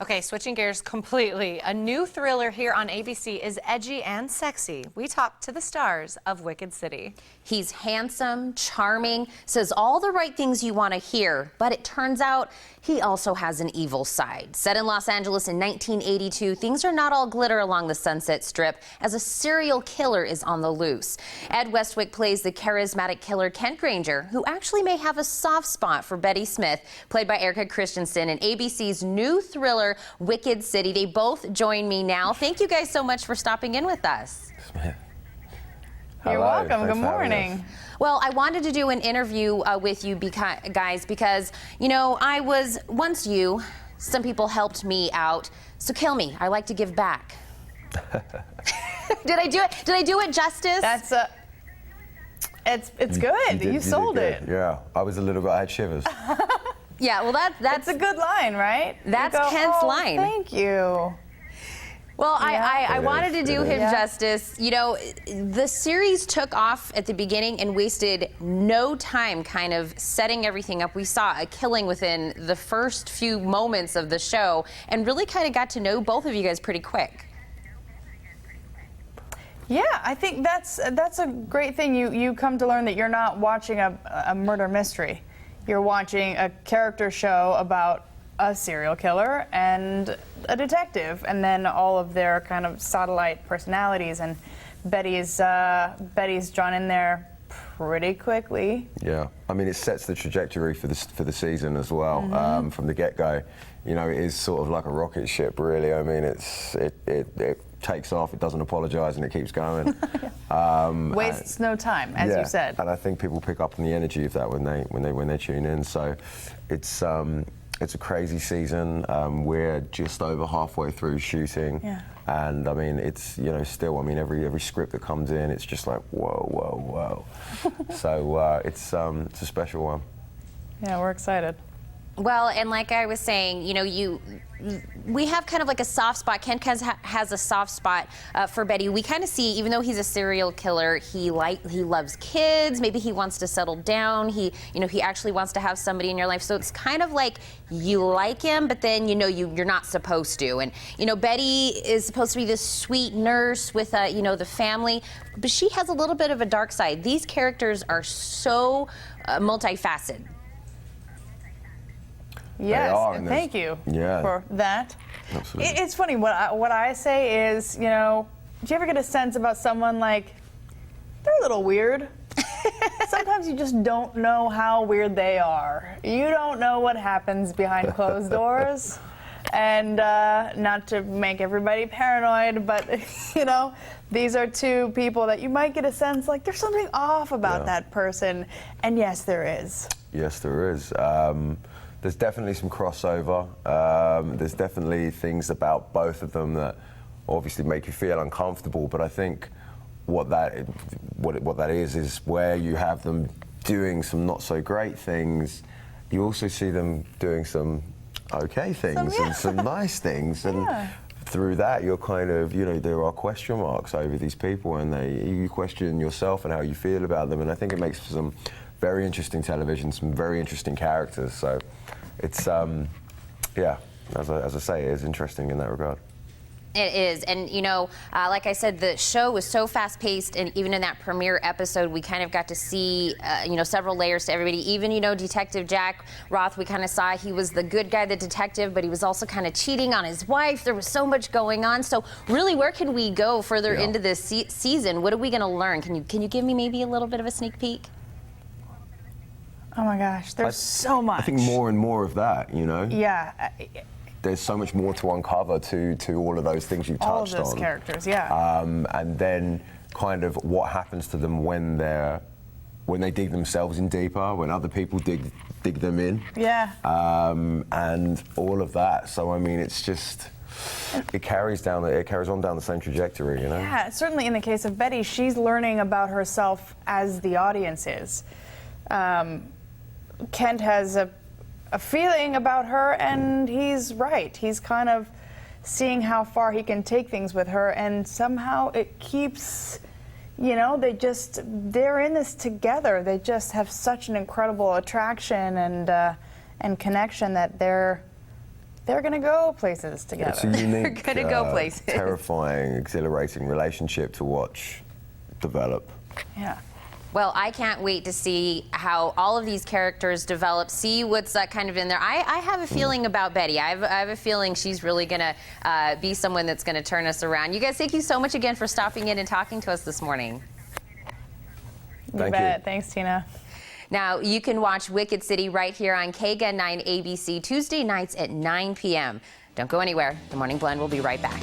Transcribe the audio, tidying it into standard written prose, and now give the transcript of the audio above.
Okay, switching gears completely. A new thriller here on ABC is edgy and sexy. We talked to the stars of Wicked City. He's handsome, charming, says all the right things you want to hear, but it turns out he also has an evil side. Set in Los Angeles in 1982, things are not all glitter along the Sunset Strip as a serial killer is on the loose. Ed Westwick plays the charismatic killer Kent Granger, who actually may have a soft spot for Betty Smith, played by Erica Christensen, in ABC's new thriller, Wicked City. They both join me now. Thank you guys so much for stopping in with us. You're welcome. Good morning. Well, I wanted to do an interview with you guys because, you know, I was once you. Some people helped me out. So kill me. I like to give back. Did I do it? Did I do it justice? That's it's good. You sold it. Yeah, I was a little bit. I had shivers. Yeah, well, that's a good line, right? That's Kent's line. Thank you. Well, I wanted to do him justice. You know, the series took off at the beginning and wasted no time kind of setting everything up. We saw a killing within the first few moments of the show and really kind of got to know both of you guys pretty quick. Yeah, I think that's a great thing. You come to learn that you're not watching a murder mystery. You're watching a character show about a serial killer and a detective, and then all of their kind of satellite personalities. And Betty's drawn in there pretty quickly. Yeah, I mean, it sets the trajectory for the season as well. From the get-go, you know, it is sort of like a rocket ship, really. I mean, it takes off, it doesn't apologize, and it keeps going. Wastes no time, as you said. And I think people pick up on the energy of that when they tune in. So it's a crazy season. We're just over halfway through shooting, and I mean, it's, you know, still, I mean, every script that comes in, it's just like whoa, whoa, whoa. So it's a special one. Yeah, we're excited. Well, and like I was saying, you know, we have kind of like a soft spot. Kent has a soft spot for Betty. We kind of see, even though he's a serial killer, he loves kids. Maybe he wants to settle down. He actually wants to have somebody in your life. So it's kind of like you like him, but then, you know, you're not supposed to. And, you know, Betty is supposed to be this sweet nurse with, you know, the family, but she has a little bit of a dark side. These characters are so multifaceted. Yes, and thank you for that. Absolutely. It's funny, what I say is, you know, do you ever get a sense about someone like, they're a little weird? Sometimes you just don't know how weird they are. You don't know what happens behind closed doors. And not to make everybody paranoid, but, you know, these are two people that you might get a sense like there's something off about that person. And yes, there is. Yes, there is. There's definitely some crossover. There's definitely things about both of them that obviously make you feel uncomfortable. But I think what that is where you have them doing some not so great things, you also see them doing some okay things and some nice things. And through that, you're kind of, you know, there are question marks over these people, and you question yourself and how you feel about them. And I think it makes for some very interesting television, some very interesting characters. So it's, yeah, as I say, it is interesting in that regard. It is, and you know, like I said, the show was so fast-paced, and even in that premiere episode, we kind of got to see, you know, several layers to everybody. Even, you know, Detective Jack Roth, we kind of saw he was the good guy, the detective, but he was also kind of cheating on his wife. There was so much going on. So, really, where can we go further into this season? What are we going to learn? Can you give me maybe a little bit of a sneak peek? Oh my gosh, there's so much. I think more and more of that, you know? Yeah. There's so much more to uncover to all of those things you touched on. All of those characters, yeah. And then kind of what happens to them when they dig themselves in deeper, when other people dig them in. Yeah. And all of that. So I mean, it's just, it carries on down the same trajectory, you know? Yeah, certainly in the case of Betty, she's learning about herself as the audience is. Kent has a feeling about her, and he's right. He's kind of seeing how far he can take things with her, and somehow it keeps, you know, they're in this together. They just have such an incredible attraction and connection that they're they're gonna go places together. It's a unique, gonna go places. terrifying, exhilarating relationship to watch develop. Yeah. Well, I can't wait to see how all of these characters develop, see what's kind of in there. I have a feeling about Betty. I have a feeling she's really going to be someone that's going to turn us around. You guys, thank you so much again for stopping in and talking to us this morning. You bet. Thanks, Tina. Now, you can watch Wicked City right here on KGUN 9 ABC Tuesday nights at 9 p.m. Don't go anywhere. The Morning Blend will be right back.